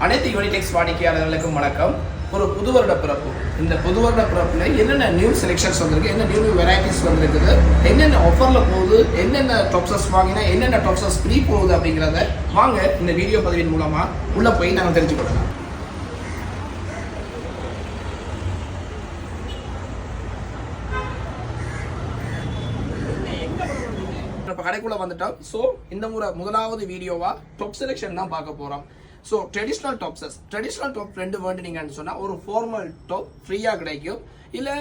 அனைத்து யூனிடெக்ஸ் வாடிக்கையாளர்களுக்கும் வணக்கம். ஒரு புது வருட பிறப்பு. இந்த புது வருட பிறப்புல என்னென்ன நியூ செலெக்ஷன்ஸ் வந்திருக்கு, என்ன நியூ வெரைட்டிஸ் வந்திருக்குது, என்னென்ன ஆஃபர்ல போகுது, என்னென்ன டாப்ஸஸ் வாங்கினா என்னென்ன டாப்ஸஸ் ஃப்ரீ போகுது அப்படிங்கிறத வாங்க இந்த வீடியோ பதிவின் மூலமா உள்ள போய் நாங்கள் தெரிஞ்சுக்கொள்ளலாம். இப்போ கடைக்குள்ள வந்துட்டோம். ஸோ இந்த முறை முதலாவது வீடியோவா டாப் செலெக்ஷன் தான் பார்க்க போறோம். ஸோ ட்ரெடிஷ்னல் டாப் ரெண்டு வேண்டினீங்கன்னு சொன்னால் ஒரு ஃபார்மல் டாப் ஃப்ரீயாக கிடைக்கும். இல்லை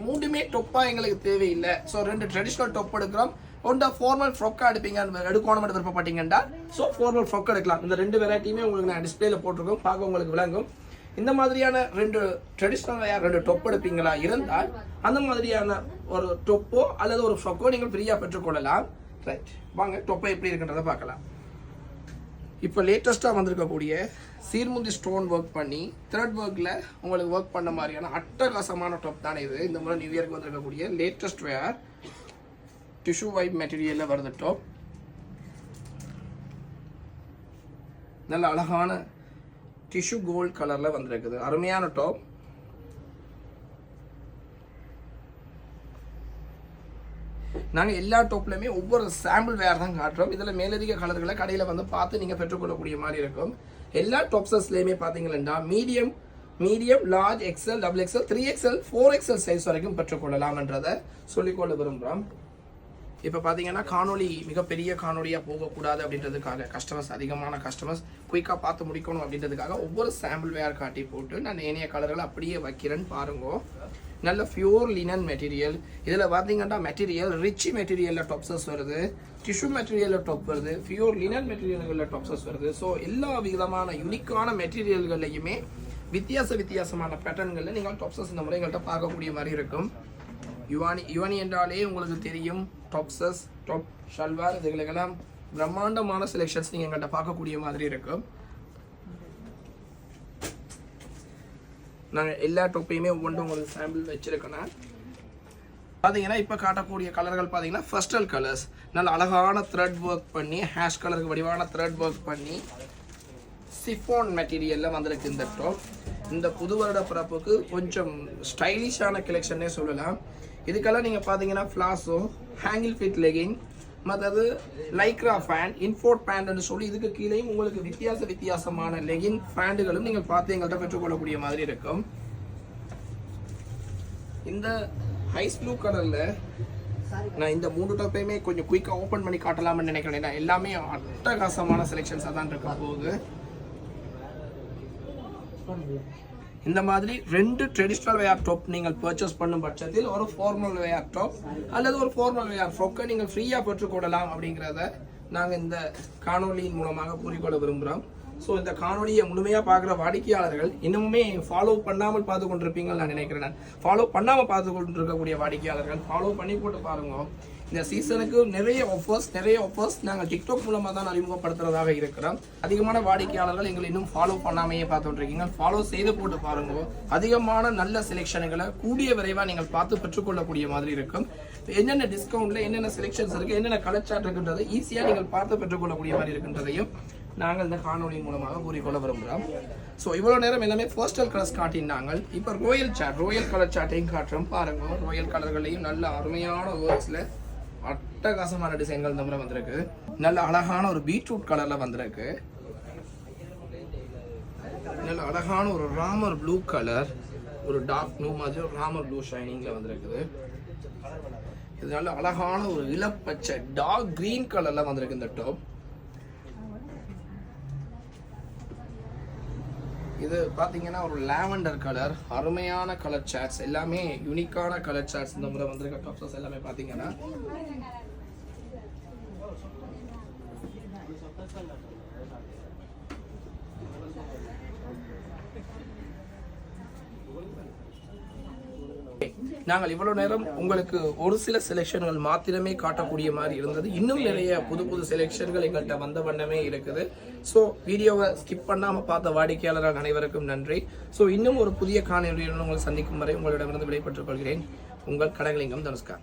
மூணுமே டொப்பாக எங்களுக்கு தேவையில்லை. ஸோ 2 ட்ரெடிஷ்னல் டாப் எடுக்கிறோம். ஒன்றா ஃபார்மல் ஃப்ராக்காக எடுக்கணும் விருப்பப்பட்டீங்கன்னா ஸோ ஃபார்மல் ஃப்ராக் எடுக்கலாம். இந்த 2 வெரைட்டியுமே உங்களுக்கு நான் டிஸ்பிளேல போட்டிருக்கோம், பார்க்க உங்களுக்கு விளங்கும். இந்த மாதிரியான 2 ட்ரெடிஷ்னல் 2 டொப் எடுப்பீங்களா இருந்தால் அந்த மாதிரியான ஒரு டொப்போ அல்லது ஒரு ஃப்ராக்கோ நீங்கள் ஃப்ரீயாக பெற்றுக்கொள்ளலாம். ரைட், வாங்க டொப்பை எப்படி இருக்குன்றதை பார்க்கலாம். இப்போ லேட்டஸ்ட்டாக வந்திருக்கக்கூடிய சீர்முந்தி ஸ்டோன் ஒர்க் பண்ணி த்ரெட் ஒர்க்கில் உங்களுக்கு ஒர்க் பண்ண மாதிரியான அட்டகாசமான டாப் தானே இது. இந்த முறை நியூ இயர்க்கு வந்திருக்கக்கூடிய லேட்டஸ்ட் வேர் டிஷ்யூ வைப் மெட்டீரியலில் வருது டாப். நல்ல அழகான டிஷ்யூ கோல்ட் கலரில் வந்திருக்குது. அருமையான டாப். நாங்கள் எல்லா டாப்லையுமே ஒவ்வொரு சாம்பிள் வேர் தான் காட்டுறோம். இதில் மேலதிக கலர்களை கடையில் வந்து பார்த்து நீங்கள் பெற்றுக்கொள்ளக்கூடிய மாதிரி இருக்கும். எல்லா டாப்ஸஸ்லேயுமே பார்த்தீங்கன்னா medium large XL double XL 3XL 4XL size வரைக்கும் பெற்றுக்கொள்ளலாம்ன்றதை சொல்லிக்கொள்ள விரும்புகிறோம். இப்போ பார்த்தீங்கன்னா காணொலி மிகப்பெரிய காணொலியாக போகக்கூடாது அப்படின்றதுக்காக அதிகமான கஸ்டமர்ஸ் குயிக்காக பார்த்து முடிக்கணும் அப்படின்றதுக்காக ஒவ்வொரு சாம்பிள் வேர் காட்டி போட்டு நான் ஏனைய கலர்களை அப்படியே வைக்கிறேன்னு பாருங்க. நல்ல பியூர் லினன் மெட்டீரியல். இதில் பார்த்தீங்கன்னா ரிச் மெட்டீரியலில் டாப்ஸஸ் வருது, டிஷ்யூ மெட்டீரியலில் டாப் வருது, பியூர் லினன் மெட்டீரியல்களில் டாப்ஸஸ் வருது. ஸோ எல்லா விதமான யூனிக்கான மெட்டீரியல்கள்லையுமே வித்தியாசமான பேட்டர்ன்களில் நீங்கள் டாப்ஸஸ் இந்த முறை எங்கள்கிட்ட பார்க்கக்கூடிய மாதிரி இருக்கும். யுவானி என்றாலே உங்களுக்கு தெரியும், டாப்ஸஸ் டாப் ஷல்வார் இதுகளுக்கெல்லாம் பிரம்மாண்டமான செலெக்ஷன்ஸ் நீங்கள் எங்கள்கிட்ட பார்க்கக்கூடிய மாதிரி இருக்கும். நாங்கள் எல்லா டொப்பையுமே ஒவ்வொன்றும் உங்களுக்கு சாம்பிள் வச்சிருக்கேன். பார்த்தீங்கன்னா இப்போ காட்டக்கூடிய கலர்கள் பார்த்தீங்கன்னா ஃபஸ்டல் கலர்ஸ். நல்ல அழகான த்ரெட் ஒர்க் பண்ணி ஹேஷ் கலருக்கு வடிவான த்ரெட் ஒர்க் பண்ணி சிஃபான் மெட்டீரியலில் வந்திருக்கு இந்த டாப். இந்த புது வருட பிறப்புக்கு கொஞ்சம் ஸ்டைலிஷான கலெக்ஷன்னே சொல்லலாம். இதுக்கெல்லாம் நீங்கள் பார்த்தீங்கன்னா ஃப்ளாஸோ, ஹேங்கிள் ஃபிட் லெகின், மற்றது லைக்ரா ஃபேன், இன்ஃபோர்ட் பேண்ட்னு சொல்லி இதுக்கு கீழேயும் உங்களுக்கு வித்தியாசமான லெகின் பேண்டுகளும் நீங்கள் பார்த்து எங்கள்கிட்ட பெற்றுக்கொள்ளக்கூடிய மாதிரி இருக்கும். இந்த ஐஸ் ப்ளூ கலரில் நான் இந்த 3 டாப்பையுமே கொஞ்சம் குயிக்காக ஓப்பன் பண்ணி காட்டலாம்னு நினைக்கிறேன். எல்லாமே அட்டகாசமான செலெக்ஷன்ஸாக தான் இருக்க போகுது. இந்த மாதிரி 2 ட்ரெடிஷ்னல் வேர் டாப் நீங்கள் பர்ச்சேஸ் பண்ணும் பட்சத்தில் ஒரு ஃபார்மல் வேர் டாப் அல்லது ஒரு ஃபார்மல் வேர் ஃப்ராக்கை நீங்கள் ஃப்ரீயாக பெற்றுக்கொள்ளலாம் அப்படிங்கிறத நாங்கள் இந்த காணொலியின் மூலமாக கூறிக்கொள்ள விரும்புகிறோம். ஸோ இந்த காணொலியை முழுமையாக பார்க்குற வாடிக்கையாளர்கள் இன்னுமே ஃபாலோ பண்ணாமல் பார்த்து கொண்டிருப்பீங்கன்னு நான் நினைக்கிறேன். ஃபாலோ பண்ணாமல் பார்த்து கொண்டிருக்கக்கூடிய வாடிக்கையாளர்கள் ஃபாலோ பண்ணி போட்டு பாருங்க. இந்த சீசனுக்கு நிறைய ஆஃபர்ஸ் நாங்கள் டிக்டாக் மூலமாக தான் அறிமுகப்படுத்துறதாக இருக்கிறோம். அதிகமான வாடிக்கையாளர்கள் எங்களை இன்னும் ஃபாலோ பண்ணாமையே பார்த்துட்டு இருக்கீங்க. ஃபாலோ செய்து போட்டு பாருங்க. அதிகமான நல்ல செலெக்ஷன்களை கூடிய விரைவாக நீங்கள் பார்த்து பெற்றுக்கொள்ளக்கூடிய மாதிரி இருக்கும். என்னென்ன டிஸ்கவுண்ட்ல என்னென்ன செலெக்ஷன்ஸ் இருக்கு, என்னென்ன கலெக்ஷன் இருக்குன்றதை ஈஸியாக நீங்கள் பார்த்து பெற்றுக்கொள்ளக்கூடிய மாதிரி இருக்கின்றதையும் நாங்கள் இந்த காணொலியின் மூலமாக கூறிக்கொள்ள விரும்புகிறோம். ஸோ இவ்வளோ நேரம் எல்லாமே ஃபர்ஸ்டல் கலர்ஸ் காட்டினாங்க. இப்போ ரோயல் கலர் சார்ட்டையும் காட்டுறோம் பாருங்க. ரோயல் கலர்களையும் நல்ல அருமையான வேர்ட்ஸில் அட்டகாசமான டிசைன்கள் இந்த முறை வந்திருக்கு. நல்ல அழகான ஒரு பீட்ரூட் கலர்ல வந்திருக்கு. நல்ல அழகான ஒரு ராமர் ப்ளூ கலர், ஒரு டார்க் ப்ளூ மாதிரி ஒரு ராமர் ப்ளூ ஷைனிங்ல வந்திருக்குது. இது நல்ல அழகான ஒரு இளப்பச்சை டார்க் கிரீன் கலர்ல வந்திருக்கு இந்த டாப். இது பார்த்தீங்கன்னா ஒரு லாவெண்டர் கலர், அருமையான கலர் சார்ட்ஸ், எல்லாமே யூனிக்கான கலர் சார்ட்ஸ் இந்த முறை வந்திருக்க டாப்ஸஸ் எல்லாமே பார்த்தீங்கன்னா நாங்கள் இவ்வளவு நேரம் உங்களுக்கு ஒரு சில செலெக்ஷன்கள் மாத்திரமே காட்டக்கூடிய மாதிரி இருந்தது. இன்னும் நிறைய புது செலெக்ஷன்கள் எங்கள்கிட்ட வந்த வண்ணமே இருக்குது. ஸோ வீடியோவை ஸ்கிப் பண்ணாமல் பார்த்த வாடிக்கையாளர்கள் அனைவருக்கும் நன்றி. ஸோ இன்னும் ஒரு புதிய காணொலியுடன் உங்களை சந்திக்கும் வரை உங்களிடமிருந்து விடைபெற்றுக் கொள்கிறேன். உங்கள் கடகலிங்கம் தனுஷ்கா.